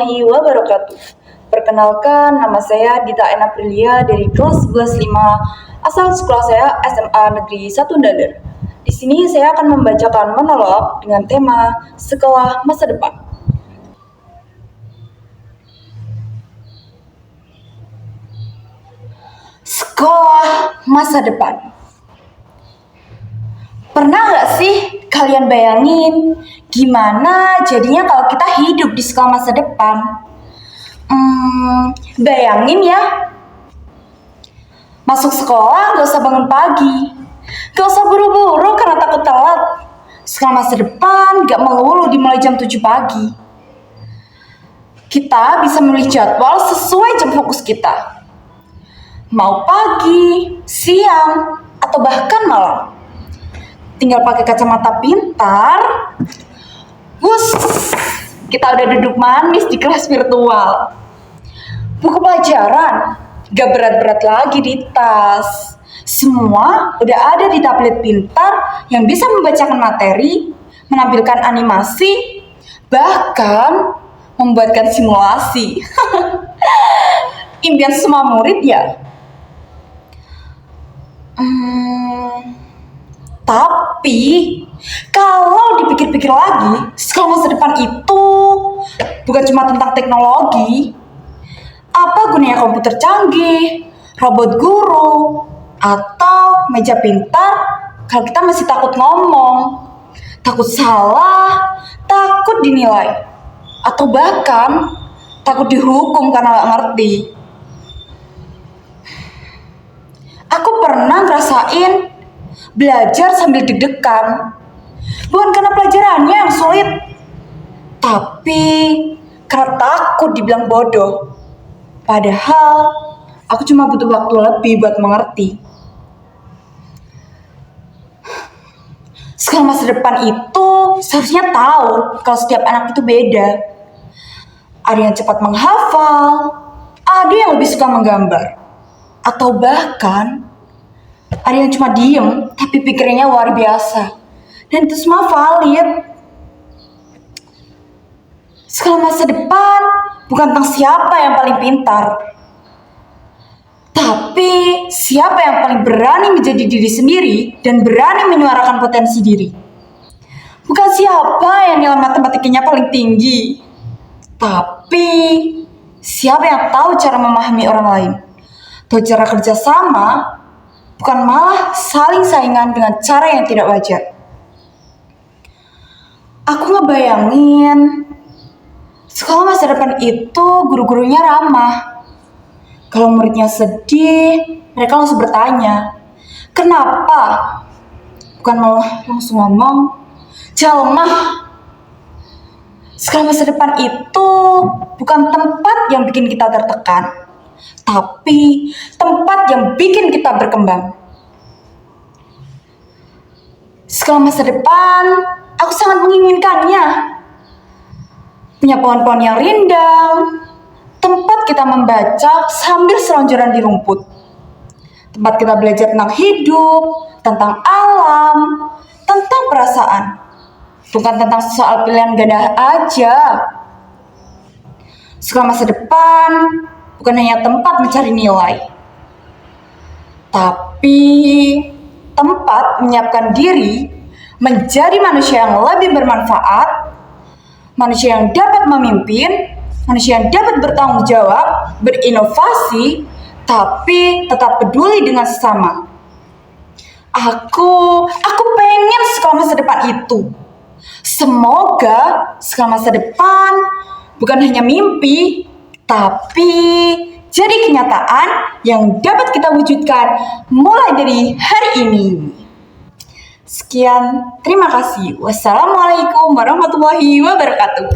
warahmatullahi wabarakatuh. Perkenalkan, nama saya Dita N. Aprilia dari kelas 11 asal sekolah saya SMA Negeri 1 Dadar. Di sini saya akan membacakan monolog dengan tema Sekolah Masa Depan. Sekolah masa depan. Pernah gak sih kalian bayangin gimana jadinya kalau kita hidup di sekolah masa depan? Bayangin ya, masuk sekolah gak usah bangun pagi, gak usah buru-buru karena takut telat. Sekolah masa depan gak melulu dimulai jam 7 pagi. Kita bisa memilih jadwal sesuai jam fokus kita. Mau pagi, siang, atau bahkan malam. Tinggal pakai kacamata pintar, kita udah duduk manis di kelas virtual. Buku pelajaran gak berat-berat lagi di tas. Semua udah ada di tablet pintar yang bisa membacakan materi, menampilkan animasi, bahkan membuatkan simulasi. Impian semua murid ya. Tapi kalau dipikir-pikir lagi, sekolah masa depan itu bukan cuma tentang teknologi. Apa gunanya komputer canggih, robot guru, atau meja pintar kalau kita masih takut ngomong, takut salah, takut dinilai, atau bahkan takut dihukum karena gak ngerti. Aku pernah ngerasain belajar sambil deg-degan. Bukan karena pelajarannya yang sulit, tapi karena takut dibilang bodoh. Padahal aku cuma butuh waktu lebih buat mengerti. Sekolah masa depan itu seharusnya tahu kalau setiap anak itu beda. Ada yang cepat menghafal, ada yang lebih suka menggambar, atau bahkan ada yang cuma diem tapi pikirnya luar biasa. Dan itu semua valid. Sekolah masa depan bukan tentang siapa yang paling pintar, tapi siapa yang paling berani menjadi diri sendiri dan berani menyuarakan potensi diri. Bukan siapa yang nilai matematikanya paling tinggi, tapi siapa yang tahu cara memahami orang lain, tahu cara kerja sama, bukan malah saling saingan dengan cara yang tidak wajar. Aku ngebayangin sekolah masa depan itu guru-gurunya ramah. Kalau muridnya sedih, mereka langsung bertanya, kenapa? Bukan malah langsung ngomong, "Jalmah." Sekolah masa depan itu bukan tempat yang bikin kita tertekan, tapi tempat yang bikin kita berkembang. Sekolah masa depan, aku sangat menginginkannya. Punya pohon-pohon yang rindang, tempat kita membaca sambil selonjoran di rumput. Tempat kita belajar tentang hidup, tentang alam, tentang perasaan. Bukan tentang soal pilihan ganda aja. Sekolah masa depan bukan hanya tempat mencari nilai, tapi tempat menyiapkan diri menjadi manusia yang lebih bermanfaat, manusia yang dapat memimpin, manusia yang dapat bertanggung jawab, berinovasi, tapi tetap peduli dengan sesama. Aku pengen sekolah masa depan itu. Semoga sekolah masa depan bukan hanya mimpi, tapi jadi kenyataan yang dapat kita wujudkan mulai dari hari ini. Sekian, terima kasih. Wassalamualaikum warahmatullahi wabarakatuh.